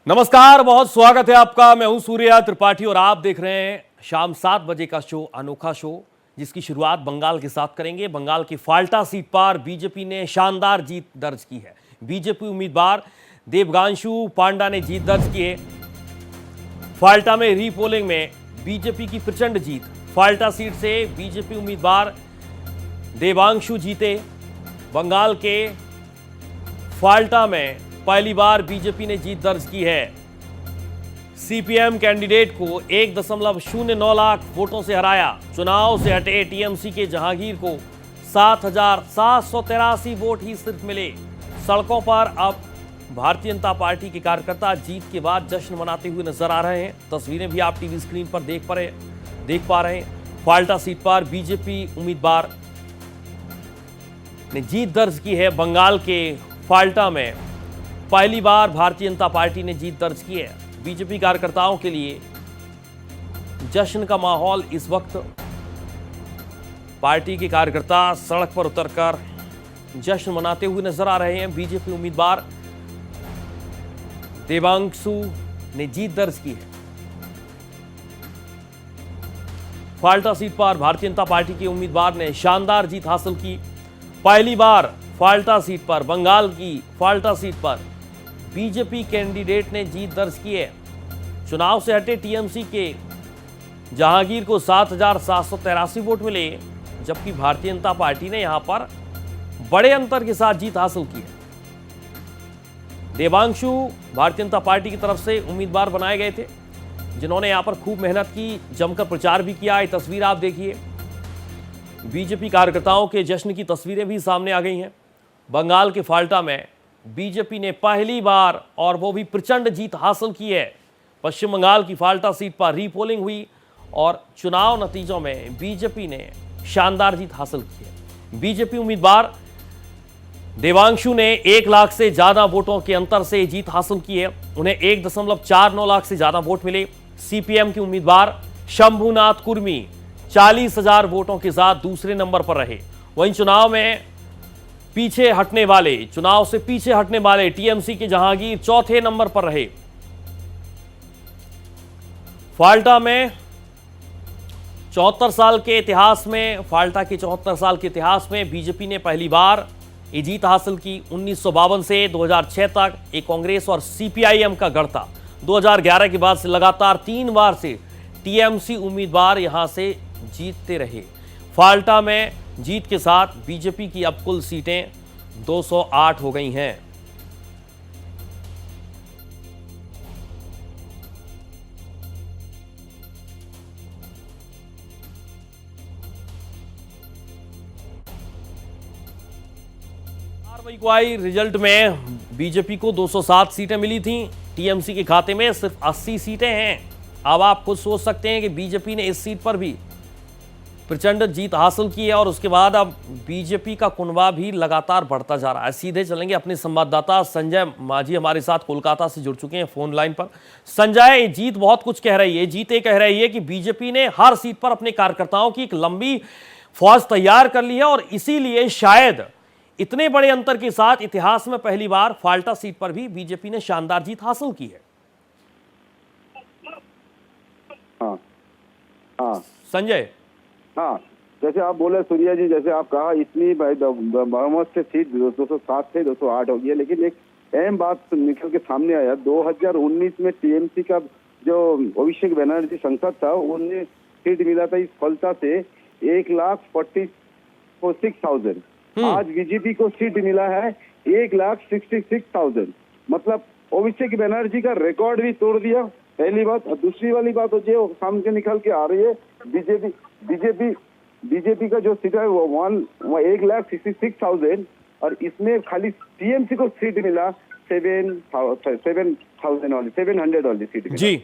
नमस्कार, बहुत स्वागत है आपका। मैं हूं सूर्या त्रिपाठी और आप देख रहे हैं शाम 7 बजे का शो अनोखा शो, जिसकी शुरुआत बंगाल के साथ करेंगे। बंगाल की फाल्टा सीट पर बीजेपी ने शानदार जीत दर्ज की है। बीजेपी उम्मीदवार देवांशु पांडा ने जीत दर्ज की है। फाल्टा में रीपोलिंग में बीजेपी की प्रचंड जीत। फाल्टा सीट से बीजेपी उम्मीदवार देवांशु जीते। बंगाल के फाल्टा में पहली बार बीजेपी ने जीत दर्ज की है। सीपीएम कैंडिडेट को 1.09 लाख वोटों से हराया। चुनाव से हटे टीएमसी के जहांगीर को 7,783 वोट ही सिर्फ मिले। सड़कों पर अब भारतीय जनता पार्टी के कार्यकर्ता जीत के बाद जश्न मनाते हुए नजर आ रहे हैं। तस्वीरें भी आप टीवी स्क्रीन पर देख पा रहे हैं। फाल्टा सीट पर बीजेपी उम्मीदवार ने जीत दर्ज की है। बंगाल के फाल्टा में पहली बार भारतीय जनता पार्टी ने जीत दर्ज की है। बीजेपी कार्यकर्ताओं के लिए जश्न का माहौल इस वक्त। पार्टी के कार्यकर्ता सड़क पर उतरकर जश्न मनाते हुए नजर आ रहे हैं। बीजेपी उम्मीदवार देवांशु ने जीत दर्ज की है। फाल्टा सीट पर भारतीय जनता पार्टी के उम्मीदवार ने शानदार जीत हासिल की। पहली बार फाल्टा सीट पर, बंगाल की फाल्टा सीट पर बीजेपी कैंडिडेट ने जीत दर्ज की है। चुनाव से हटे टीएमसी के जहांगीर को 7,783 वोट मिले, जबकि भारतीय जनता पार्टी ने यहां पर बड़े अंतर के साथ जीत हासिल की है। देवांशु भारतीय जनता पार्टी की तरफ से उम्मीदवार बनाए गए थे, जिन्होंने यहां पर खूब मेहनत की, जमकर प्रचार भी किया। ये तस्वीर आप देखिए। बीजेपी कार्यकर्ताओं के जश्न की तस्वीरें भी सामने आ गई हैं। बंगाल के फाल्टा में बीजेपी ने पहली बार, और वो भी प्रचंड जीत हासिल की है। पश्चिम बंगाल की फाल्टा सीट पर रीपोलिंग हुई और चुनाव नतीजों में बीजेपी ने शानदार जीत हासिल की है। बीजेपी उम्मीदवार देवांशु ने 1 लाख से ज्यादा वोटों के अंतर से जीत हासिल की है। उन्हें 1.49 लाख से ज्यादा वोट मिले। सीपीएम के उम्मीदवार शंभुनाथ कुर्मी 40,000 वोटों के साथ दूसरे नंबर पर रहे। वहीं चुनाव से पीछे हटने वाले टीएमसी के जहांगीर चौथे नंबर पर रहे। फाल्टा में 74 साल के इतिहास में बीजेपी ने पहली बार ये जीत हासिल की। 1952 से 2006 तक एक कांग्रेस और सीपीआईएम का गढ़ था। 2011 के बाद से लगातार 3 बार से टीएमसी उम्मीदवार यहां से जीतते रहे। फाल्टा में जीत के साथ बीजेपी की अब कुल सीटें 208 हो गई हैं। कार्रवाई को आई रिजल्ट में बीजेपी को 207 सीटें मिली थी। टीएमसी के खाते में सिर्फ 80 सीटें हैं। अब आप खुद सोच सकते हैं कि बीजेपी ने इस सीट पर भी प्रचंड जीत हासिल की है और उसके बाद अब बीजेपी का कुनबा भी लगातार बढ़ता जा रहा है। सीधे चलेंगे अपने संवाददाता संजय माझी हमारे साथ कोलकाता से जुड़ चुके हैं फोन लाइन पर। संजय, ये जीत बहुत कुछ कह रही है। जीत ये कह रही है कि बीजेपी ने हर सीट पर अपने कार्यकर्ताओं की एक लंबी फौज तैयार कर ली है और इसीलिए शायद इतने बड़े अंतर के साथ इतिहास में पहली बार फाल्टा सीट पर भी बीजेपी ने शानदार जीत हासिल की है। हाँ संजय। हाँ, जैसे आप बोले सूर्या जी, जैसे आप कहा इतनी बहुमत से सीट 207 से 208 हो गई है, लेकिन एक अहम बात निकल के सामने आया। 2019 में टीएमसी का जो अभिषेक बनर्जी सांसद था, उन्हें सीट मिला था इस फलता से 1,46,000। आज बीजेपी को सीट मिला है 1,66,000। मतलब अभिषेक बनर्जी का रिकॉर्ड भी तोड़ दिया, पहली बात। और दूसरी वाली बात जो सामने निकल के आ रही है, बीजेपी का जो सीट है वो 1,66,000 और इसमें खाली टीएमसी को सीट मिला 700 वाली सीट मिला। जी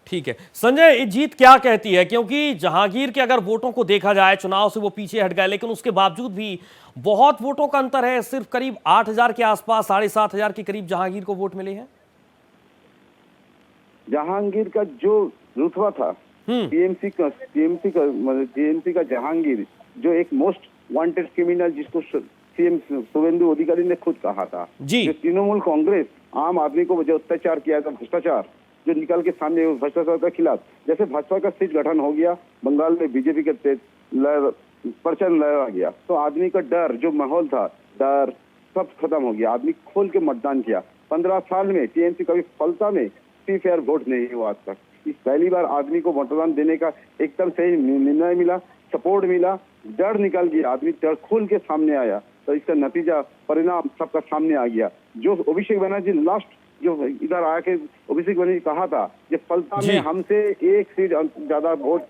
ठीक है संजय, ये जीत क्या कहती है? क्योंकि जहांगीर के अगर वोटों को देखा जाए, चुनाव से वो पीछे हट गए, लेकिन उसके बावजूद भी बहुत वोटों का अंतर है। सिर्फ करीब 8,000 के आसपास, 7,500 के करीब जहांगीर को वोट मिले हैं। जहांगीर का जो रुतबा था, टीएमसी का जहांगीर, जो एक मोस्ट वांटेड क्रिमिनल, जिसको सीएम शुभेंदु अधिकारी ने खुद कहा था, जी। जो तृणमूल कांग्रेस आम आदमी को जो अत्याचार किया था, भ्रष्टाचार जो निकल के सामने, उस भ्रष्टाचार के खिलाफ जैसे भाजपा का सीट गठन हो गया, बंगाल में बीजेपी के प्रचंड लहर आ गया, तो आदमी का डर जो माहौल था, डर सब खत्म हो गया। आदमी खोल के मतदान किया। 15 साल में टीएमसी कभी फलता में फ्री फेयर वोट नहीं हुआ आज तक। इस पहली बार आदमी को मतदान देने का एकदम सही निर्णय मिला, सपोर्ट मिला, डर निकल गया, आदमी डर खोल के सामने आया। तो इसका नतीजा परिणाम सबका सामने आ गया। जो अभिषेक बनर्जी लास्ट जो इधर आके अभिषेक बनर्जी कहा था कि फलता में हमसे एक सीट ज्यादा वोट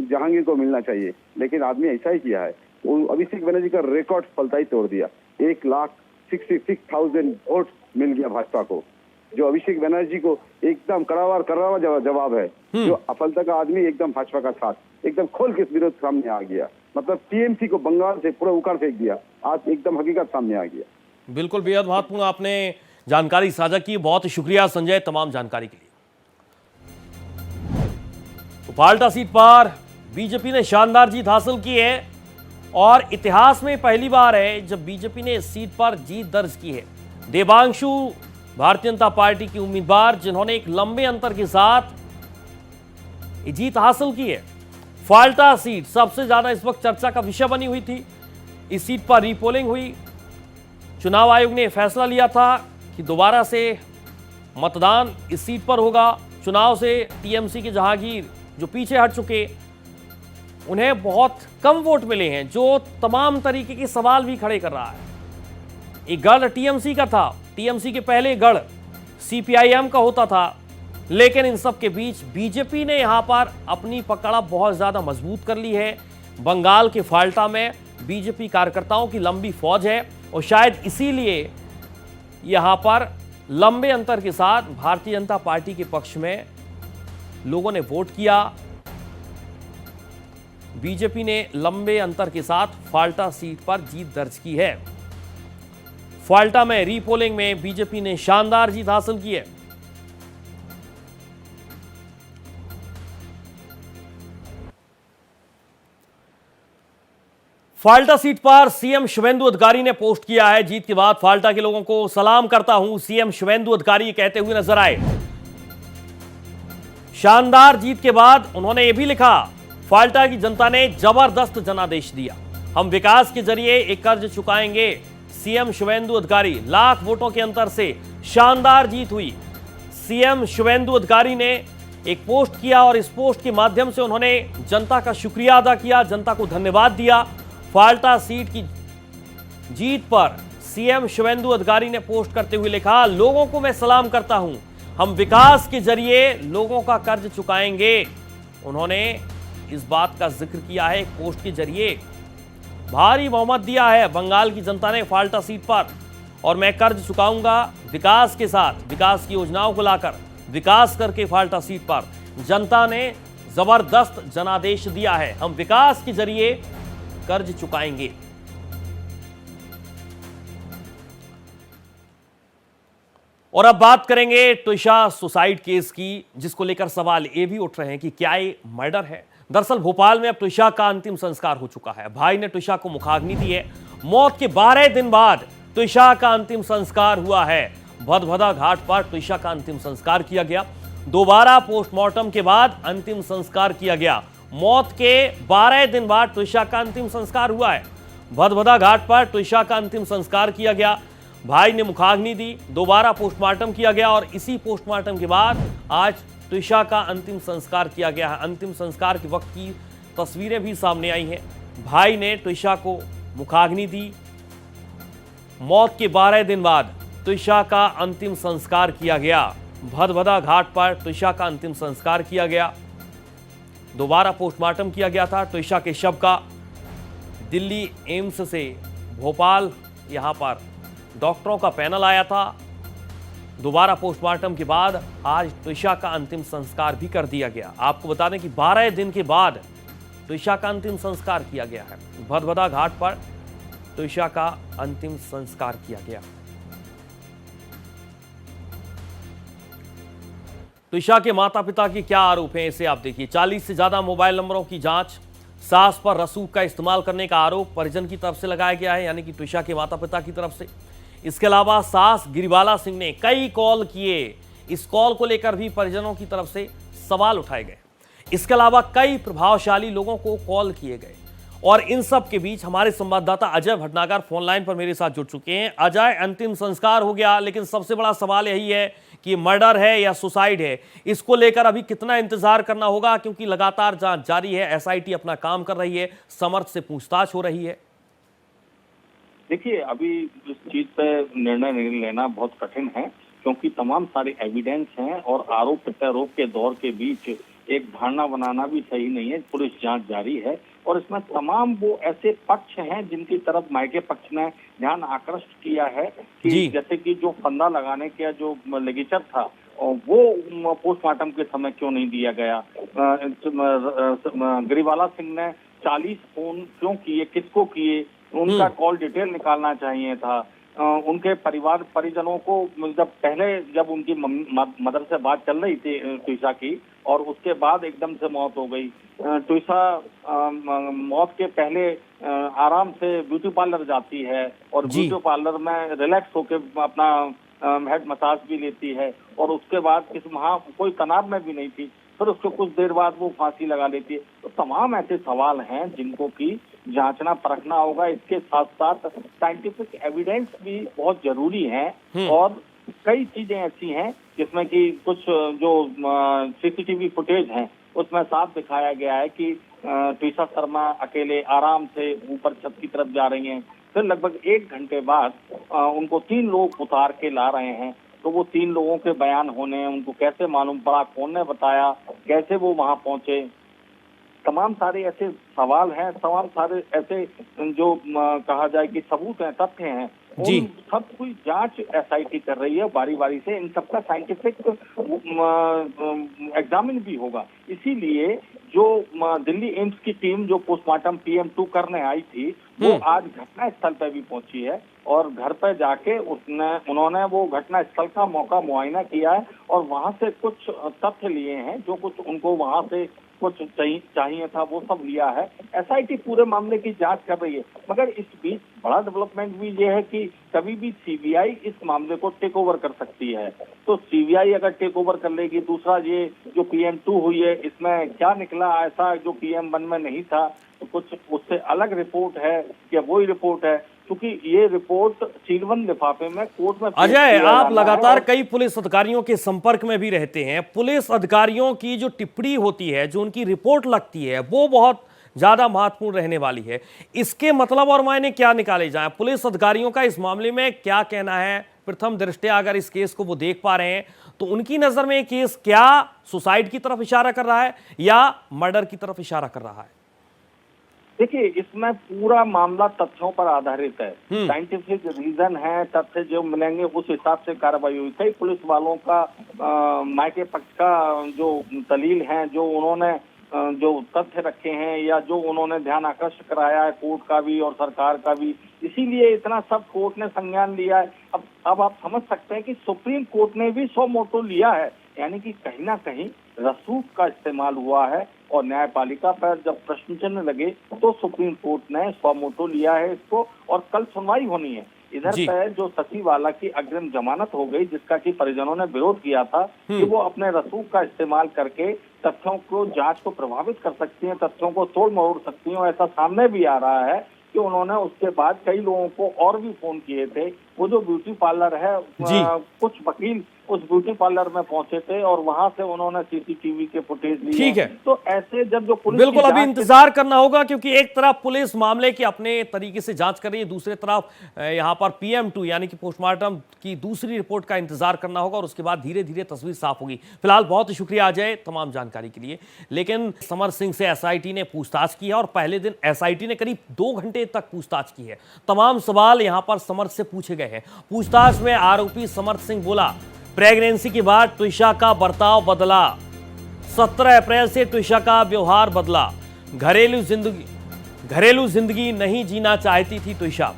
जहांगीर को मिलना चाहिए, लेकिन आदमी ऐसा ही किया है। अभिषेक बनर्जी का रिकॉर्ड फलता ही तोड़ दिया। 1,66,000 वोट मिल गया भाजपा को, जो अभिषेक बनर्जी को एकदम करारा जवाब है। जो अफलता का आदमी एकदम भाजपा का साथ एकदम खोल के विरोध सामने आ गया। मतलब टीएमसी को बंगाल से पूरा उखाड़ फेंक दिया। आज एकदम हकीकत सामने आ गया। बिल्कुल, बेहद महत्वपूर्ण आपने जानकारी साझा की। बहुत शुक्रिया संजय तमाम जानकारी के लिए। तो फाल्टा सीट पर बीजेपी ने शानदार जीत हासिल की है और इतिहास में पहली बार है जब बीजेपी ने इस सीट पर जीत दर्ज की है। देवांशु भारतीय जनता पार्टी की उम्मीदवार, जिन्होंने एक लंबे अंतर के साथ ये जीत हासिल की है। फाल्टा सीट सबसे ज्यादा इस वक्त चर्चा का विषय बनी हुई थी। इस सीट पर रीपोलिंग हुई। चुनाव आयोग ने फैसला लिया था कि दोबारा से मतदान इस सीट पर होगा। चुनाव से टीएमसी के जहांगीर जो पीछे हट चुके, उन्हें बहुत कम वोट मिले हैं, जो तमाम तरीके के सवाल भी खड़े कर रहा है। एक गढ़ टीएमसी का था, टीएमसी के पहले गढ़ सीपीआईएम का होता था, लेकिन इन सब के बीच बीजेपी ने यहां पर अपनी पकड़ बहुत ज्यादा मजबूत कर ली है। बंगाल के फाल्टा में बीजेपी कार्यकर्ताओं की लंबी फौज है और शायद इसीलिए यहां पर लंबे अंतर के साथ भारतीय जनता पार्टी के पक्ष में लोगों ने वोट किया। बीजेपी ने लंबे अंतर के साथ फाल्टा सीट पर जीत दर्ज की है। फाल्टा में रीपोलिंग में बीजेपी ने शानदार जीत हासिल की है। फाल्टा सीट पर सीएम शुवेंदु अधिकारी ने पोस्ट किया है। जीत के बाद फाल्टा के लोगों को सलाम करता हूं, सीएम शुवेंदु अधिकारी कहते हुए नजर आए। शानदार जीत के बाद उन्होंने यह भी लिखा, फाल्टा की जनता ने जबरदस्त जनादेश दिया, हम विकास के जरिए एक कर्ज चुकाएंगे। सीएम शुवेंदु अधिकारी, लाख वोटों के अंतर से शानदार जीत हुई। सीएम शुवेंदु अधिकारी ने एक पोस्ट किया और इस पोस्ट के माध्यम से उन्होंने जनता का शुक्रिया अदा किया, जनता को धन्यवाद दिया। फाल्टा सीट की जीत पर सीएम शुवेंदु अधिकारी ने पोस्ट करते हुए लिखा, लोगों को मैं सलाम करता हूं, हम विकास के जरिए लोगों का कर्ज चुकाएंगे। उन्होंने इस बात का जिक्र किया है एक पोस्ट के जरिए। भारी बहुमत दिया है बंगाल की जनता ने फाल्टा सीट पर और मैं कर्ज चुकाऊंगा विकास के साथ, विकास की योजनाओं को लाकर विकास करके फाल्टा सीट पर जनता ने जबरदस्त जनादेश दिया है, हम विकास के जरिए कर्ज चुकाएंगे। और अब बात करेंगे ट्विशा सुसाइड केस की, जिसको लेकर सवाल ये भी उठ रहे हैं कि क्या ये मर्डर है। दरअसल भोपाल में अब ट्विशा का अंतिम संस्कार हो चुका है। भाई ने ट्विशा को मुखाग्नि दी है। मौत के 12 दिन बाद ट्विशा का अंतिम संस्कार हुआ है। भदभदा घाट पर ट्विशा का अंतिम संस्कार किया गया। दोबारा पोस्टमार्टम के बाद अंतिम संस्कार किया गया। मौत के 12 दिन बाद ट्विशा का अंतिम संस्कार हुआ है। भदभदा घाट पर ट्विशा का अंतिम संस्कार किया गया। भाई ने मुखाग्नि दी, दोबारा पोस्टमार्टम किया गया और इसी पोस्टमार्टम के बाद आज ट्विशा का अंतिम संस्कार किया गया है। अंतिम संस्कार के वक्त की तस्वीरें भी सामने आई हैं। भाई ने ट्विशा को मुखाग्नि दी। मौत के 12 दिन बाद ट्विशा का अंतिम संस्कार किया गया। भदभदा घाट पर ट्विशा का अंतिम संस्कार किया गया। दोबारा पोस्टमार्टम किया गया था ट्विशा के शव का। दिल्ली एम्स से भोपाल यहां पर डॉक्टरों का पैनल आया था। दोबारा पोस्टमार्टम के बाद आज ट्विशा का अंतिम संस्कार भी कर दिया गया। आपको बता दें कि 12 दिन के बाद ट्विशा का अंतिम संस्कार किया गया है। भदभदा घाट पर ट्विशा का अंतिम संस्कार किया गया। ट्विशा के माता पिता के क्या आरोप हैं, इसे आप देखिए। 40 से ज्यादा मोबाइल नंबरों की जांच, सास पर रसूख का इस्तेमाल करने का आरोप परिजन की तरफ से लगाया गया है, यानी कि ट्विशा के माता पिता की तरफ से। इसके अलावा सास गिरिबाला सिंह ने कई कॉल किए। इस कॉल को लेकर भी परिजनों की तरफ से सवाल उठाए गए। इसके अलावा कई प्रभावशाली लोगों को कॉल किए गए और इन सब के बीच हमारे संवाददाता अजय भटनागर फोन लाइन पर मेरे साथ जुड़ चुके हैं। अजय, अंतिम संस्कार हो गया, लेकिन सबसे बड़ा सवाल यही है कि मर्डर है या सुसाइड है। इसको लेकर अभी कितना इंतजार करना होगा, क्योंकि लगातार जांच जारी है, एसआईटी अपना काम कर रही है, समर्थ से पूछताछ हो रही है। देखिए, अभी इस चीज पे निर्णय लेना बहुत कठिन है, क्योंकि तमाम सारे एविडेंस हैं और आरोप प्रत्यारोप के दौर के बीच एक धारणा बनाना भी सही नहीं है। पुलिस जांच जारी है और इसमें तमाम वो ऐसे पक्ष हैं जिनकी तरफ मायके पक्ष ने ध्यान आकृष्ट किया है कि जैसे कि जो फंदा लगाने का जो लिगेचर था वो पोस्टमार्टम के समय क्यों नहीं दिया गया। गिरिबाला सिंह ने 40 फोन क्यों किए, किसको किए, उनका कॉल डिटेल निकालना चाहिए था। उनके परिजनों को जब उनकी मदर से बात चल रही थी ट्विसा की, और उसके बाद एकदम से मौत हो गई। ट्विसा मौत के पहले आराम से ब्यूटी पार्लर जाती है और ब्यूटी पार्लर में रिलैक्स होके अपना हेड मसाज भी लेती है, और उसके बाद वहाँ कोई तनाव में भी नहीं थी, फिर उसके कुछ देर बाद वो फांसी लगा लेती है। तो तमाम ऐसे सवाल हैं जिनको की जांचना परखना होगा। इसके साथ साथ साइंटिफिक एविडेंस भी बहुत जरूरी है और कई चीजें ऐसी हैं जिसमें कि कुछ जो सीसीटीवी फुटेज हैं उसमें साफ दिखाया गया है कि ट्विसा शर्मा अकेले आराम से ऊपर छत की तरफ जा रही हैं, फिर लगभग 1 घंटे बाद उनको 3 लोग उतार के ला रहे हैं। तो वो 3 लोगों के बयान होने, उनको कैसे मालूम पड़ा, कौन ने बताया, कैसे वो वहां पहुंचे, तमाम सारे ऐसे सवाल हैं, तमाम सारे ऐसे जो कहा जाए कि सबूत हैं, तथ्य हैं, उन सब की जांच एसआईटी कर रही है बारी बारी से। इन सबका साइंटिफिक एग्जामिन भी होगा। इसीलिए जो दिल्ली एम्स की टीम जो पोस्टमार्टम PM2 करने आई थी, वो आज घटना स्थल पर भी पहुंची है और घर पर जाके उन्होंने वो घटना स्थल का मौका मुआयना किया है और वहां से कुछ तथ्य लिए हैं, जो कुछ उनको वहां से कुछ चाहिए था वो सब लिया है। एसआईटी पूरे मामले की जांच कर रही है, मगर इस बीच बड़ा डेवलपमेंट भी ये है कि कभी भी सीबीआई इस मामले को टेक ओवर कर सकती है। तो सीबीआई अगर टेक ओवर कर लेगी, दूसरा ये जो PM2 हुई है इसमें क्या निकला ऐसा जो PM1 में नहीं था, तो कुछ उससे अलग रिपोर्ट है या वही रिपोर्ट है, क्योंकि ये रिपोर्ट सीलबंद लिफाफे में कोर्ट में। अजय, आप लगातार कई पुलिस अधिकारियों के संपर्क में भी रहते हैं। पुलिस अधिकारियों की जो टिप्पणी होती है, जो उनकी रिपोर्ट लगती है, वो बहुत ज्यादा महत्वपूर्ण रहने वाली है। इसके मतलब और मायने क्या निकाले जाएं? पुलिस अधिकारियों का इस मामले में क्या कहना है? प्रथम दृष्टया अगर इस केस को वो देख पा रहे हैं तो उनकी नजर में ये केस क्या सुसाइड की तरफ इशारा कर रहा है या मर्डर की तरफ इशारा कर रहा है? देखिए, इसमें पूरा मामला तथ्यों पर आधारित है। साइंटिफिक रीजन है, तथ्य जो मिलेंगे उस हिसाब से कार्रवाई हुई। कई पुलिस वालों का मायके पक्ष का जो दलील है, जो उन्होंने जो तथ्य रखे हैं या जो उन्होंने ध्यान आकर्षित कराया है कोर्ट का भी और सरकार का भी, इसीलिए इतना सब कोर्ट ने संज्ञान लिया है। अब आप समझ सकते हैं कि सुप्रीम कोर्ट ने भी सो मोटो लिया है, यानी कि कहीं ना कहीं रसूख का इस्तेमाल हुआ है और न्यायपालिका पर जब प्रश्न चिन्ह लगे तो सुप्रीम कोर्ट ने सो मोटो लिया है इसको, और कल सुनवाई होनी है। इधर पर जो सचिवाला की अग्रिम जमानत हो गई, जिसका कि परिजनों ने विरोध किया था कि वो अपने रसूख का इस्तेमाल करके तथ्यों को, जांच को प्रभावित कर सकती हैं, तथ्यों को तोड़ मरोड़ सकती हैं, और ऐसा सामने भी आ रहा है कि उन्होंने उसके बाद कई लोगों को और भी फोन किए थे। वो जो ब्यूटी पार्लर है, कुछ वकील उस ब्यूटी पार्लर में पहुंचे थे और वहां से उन्होंने सीसीटीवी के फुटेज लिए। ठीक है, तो ऐसे जब जो पुलिस बिल्कुल अभी इंतजार करना होगा, क्योंकि एक तरफ पुलिस मामले की अपने तरीके से जांच कर रही है, दूसरी तरफ यहां पर PM2 यानी कि पोस्टमार्टम की दूसरी रिपोर्ट का इंतजार करना होगा और उसके बाद धीरे धीरे तस्वीर साफ होगी। फिलहाल बहुत शुक्रिया अजय तमाम जानकारी के लिए। लेकिन समर सिंह से एसआईटी ने पूछताछ की है और पहले दिन एसआईटी ने करीब 2 घंटे तक पूछताछ की है। तमाम सवाल यहां पर समर से पूछे गए हैं। पूछताछ में आरोपी समर सिंह बोला, प्रेगनेंसी के बाद ट्विशा का बर्ताव बदला, 17 अप्रैल से ट्विशा का व्यवहार बदला, घरेलू जिंदगी नहीं जीना चाहती थी ट्विशा,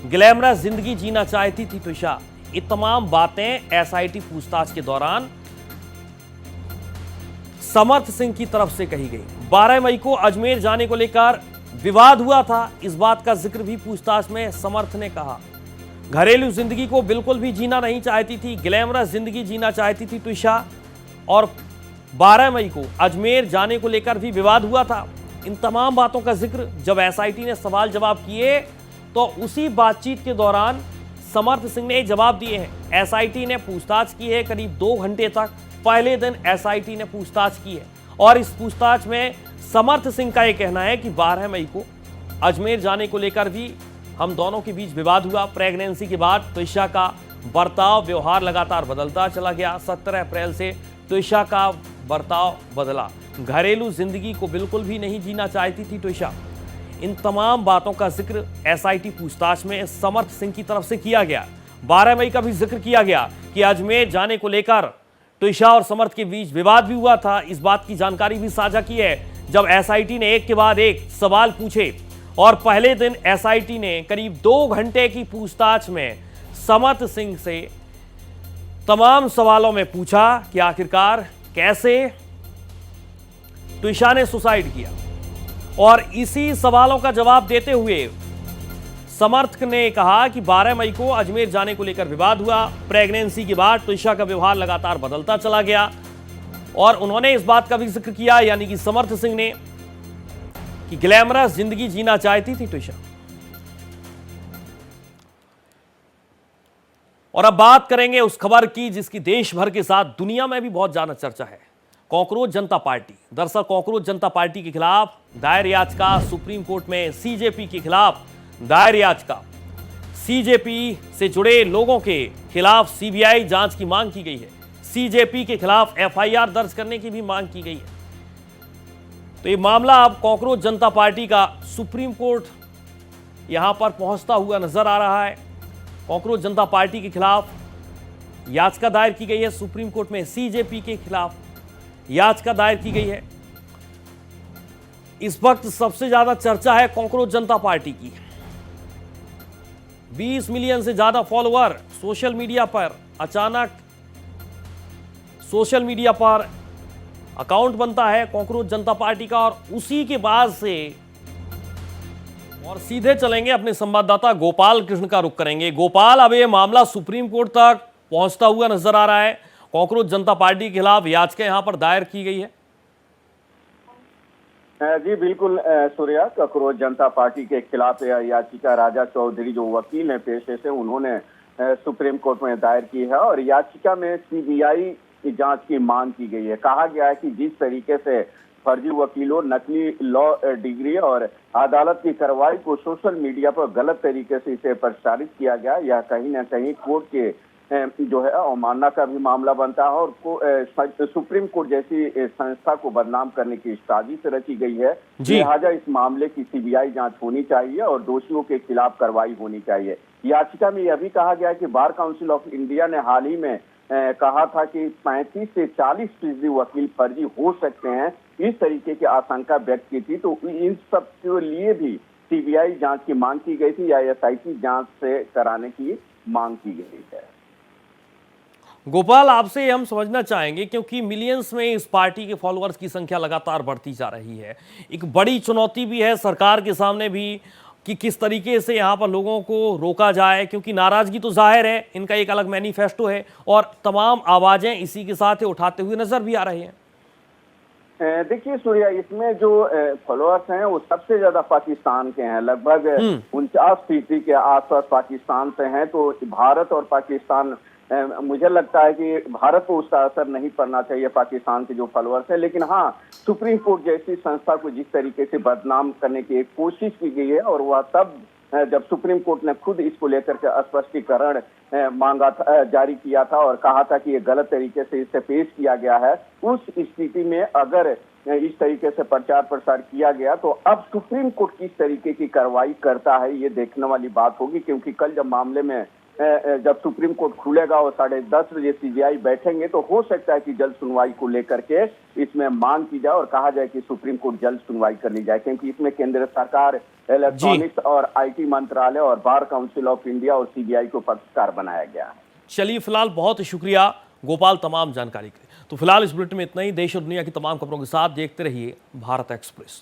ग्लैमरस जिंदगी जीना चाहती थी ट्विशा। ये तमाम बातें एसआईटी पूछताछ के दौरान समर्थ सिंह की तरफ से कही गई। 12 मई को अजमेर जाने को लेकर विवाद हुआ था, इस बात का जिक्र भी पूछताछ में समर्थ ने कहा। घरेलू जिंदगी को बिल्कुल भी जीना नहीं चाहती थी, ग्लैमरस जिंदगी जीना चाहती थी त्विषा। और 12 मई को अजमेर जाने को लेकर भी विवाद हुआ था। इन तमाम बातों का जिक्र जब एसआईटी ने सवाल जवाब किए तो उसी बातचीत के दौरान समर्थ सिंह ने जवाब दिए हैं। एसआईटी ने पूछताछ की है करीब 2 घंटे तक। पहले दिन एसआईटी ने पूछताछ की है और इस पूछताछ में समर्थ सिंह का यह कहना है कि 12 मई को अजमेर जाने को लेकर भी हम दोनों के बीच विवाद हुआ। प्रेगनेंसी के बाद त्विषा का बर्ताव व्यवहार लगातार बदलता चला गया। 17 अप्रैल से त्विषा का बर्ताव बदला। घरेलू जिंदगी को बिल्कुल भी नहीं जीना चाहती थी त्विषा। इन तमाम बातों का जिक्र एसआईटी पूछताछ में समर्थ सिंह की तरफ से किया गया। 12 मई का भी जिक्र किया गया कि अजमेर जाने को लेकर त्विषा और समर्थ के बीच विवाद भी हुआ था। इस बात की जानकारी भी साझा की है जब एसआईटी ने एक के बाद एक सवाल पूछे और पहले दिन एसआईटी ने करीब 2 घंटे की पूछताछ में समर्थ सिंह से तमाम सवालों में पूछा कि आखिरकार कैसे त्विषा ने सुसाइड किया। और इसी सवालों का जवाब देते हुए समर्थ ने कहा कि 12 मई को अजमेर जाने को लेकर विवाद हुआ। प्रेगनेंसी के बाद त्विषा का व्यवहार लगातार बदलता चला गया और उन्होंने इस बात का भी जिक्र किया, यानी कि समर्थ सिंह ने, कि ग्लैमरस जिंदगी जीना चाहती थी त्विषा। और अब बात करेंगे उस खबर की जिसकी देश भर के साथ दुनिया में भी बहुत ज्यादा चर्चा है। कॉकरोच जनता पार्टी। दरअसल कॉकरोच जनता पार्टी के खिलाफ दायर याचिका सुप्रीम कोर्ट में सीजेपी के खिलाफ दायर याचिका। सीजेपी से जुड़े लोगों के खिलाफ सीबीआई जांच की मांग की गई है। सीजेपी के खिलाफ एफआईआर दर्ज करने की भी मांग की गई है। तो ये मामला अब कॉकरोच जनता पार्टी का सुप्रीम कोर्ट यहां पर पहुंचता हुआ नजर आ रहा है। कॉकरोच जनता पार्टी के खिलाफ याचिका दायर की गई है सुप्रीम कोर्ट में। सीजेपी के खिलाफ याचिका दायर की गई है। इस वक्त सबसे ज्यादा चर्चा है कॉकरोच जनता पार्टी की। 20 मिलियन से ज्यादा फॉलोअर सोशल मीडिया पर। अचानक सोशल मीडिया पर अकाउंट बनता है कॉकरोच जनता पार्टी का और उसी के बाद से और सीधे चलेंगे अपने संवाददाता गोपाल कृष्ण का रुख करेंगे। गोपाल, अब ये मामला सुप्रीम कोर्ट तक पहुंचता हुआ नजर आ रहा है। कॉकरोच जनता पार्टी के खिलाफ याचिका यहां पर दायर की गई है। जी बिल्कुल सूर्या, कॉकरोच जनता पार्टी के खिलाफ याचिका राजा चौधरी जो वकील हैं पेशे से, उन्होंने सुप्रीम कोर्ट में दायर की है और याचिका में सीबीआई की जांच की मांग की गई है। कहा गया है कि जिस तरीके से फर्जी वकीलों, नकली लॉ डिग्री और अदालत की कार्रवाई को सोशल मीडिया पर गलत तरीके से इसे प्रचारित किया गया, यह कहीं ना कहीं कोर्ट के जो है अवमानना का भी मामला बनता है और सुप्रीम कोर्ट जैसी संस्था को बदनाम करने की साजिश रची गई है। लिहाजा इस मामले की सीबीआई जांच होनी चाहिए और दोषियों के खिलाफ कार्रवाई होनी चाहिए। याचिका में यह भी कहा गया कि बार काउंसिल ऑफ इंडिया ने हाल ही में कहा था कि 35 से 40% वकील फर्जी हो सकते हैं, इस तरीके की आशंका व्यक्त की थी। तो इन सब के लिए भी सीबीआई जांच की मांग की गई थी या एसआईटी जांच से कराने की मांग की गई है। गोपाल, आपसे हम समझना चाहेंगे क्योंकि मिलियंस में इस पार्टी के फॉलोअर्स की संख्या लगातार बढ़ती जा रही है। एक बड़ी चुनौती भी है सरकार के सामने भी कि किस तरीके से यहाँ पर लोगों को रोका जाए, क्योंकि नाराजगी तो जाहिर है, इनका एक अलग मैनिफेस्टो है और तमाम आवाजें इसी के साथ उठाते हुए नजर भी आ रहे हैं। देखिए सूर्या, इसमें जो फॉलोअर्स हैं वो सबसे ज्यादा पाकिस्तान के हैं। लगभग 49% के आसपास पाकिस्तान से हैं। तो भारत और पाकिस्तान, मुझे लगता है कि भारत को उसका असर नहीं पड़ना चाहिए पाकिस्तान के जो फॉलोअर्स है। लेकिन हाँ, सुप्रीम कोर्ट जैसी संस्था को जिस तरीके से बदनाम करने की एक कोशिश की गई है और वह तब जब सुप्रीम कोर्ट ने खुद इसको लेकर के स्पष्टीकरण मांगा था, जारी किया था और कहा था कि ये गलत तरीके से इसे पेश किया गया है, उस स्थिति में अगर इस तरीके से प्रचार प्रसार किया गया तो अब सुप्रीम कोर्ट किस तरीके की कार्रवाई करता है ये देखने वाली बात होगी। क्योंकि कल जब मामले में जब सुप्रीम कोर्ट खुलेगा और 10:30 बजे सीबीआई बैठेंगे तो हो सकता है कि जल्द सुनवाई को लेकर के इसमें मांग की जाए और कहा जाए कि सुप्रीम कोर्ट जल्द सुनवाई कर ली जाए। क्योंकि इसमें केंद्र सरकार, इलेक्ट्रॉनिक्स और आईटी मंत्रालय और बार काउंसिल ऑफ इंडिया और सीबीआई को पक्षकार बनाया गया है। चलिए, फिलहाल बहुत शुक्रिया गोपाल तमाम जानकारी के लिए। तो फिलहाल इस बुलेटिन में इतना ही। देश और दुनिया की तमाम खबरों के साथ देखते रहिए भारत एक्सप्रेस।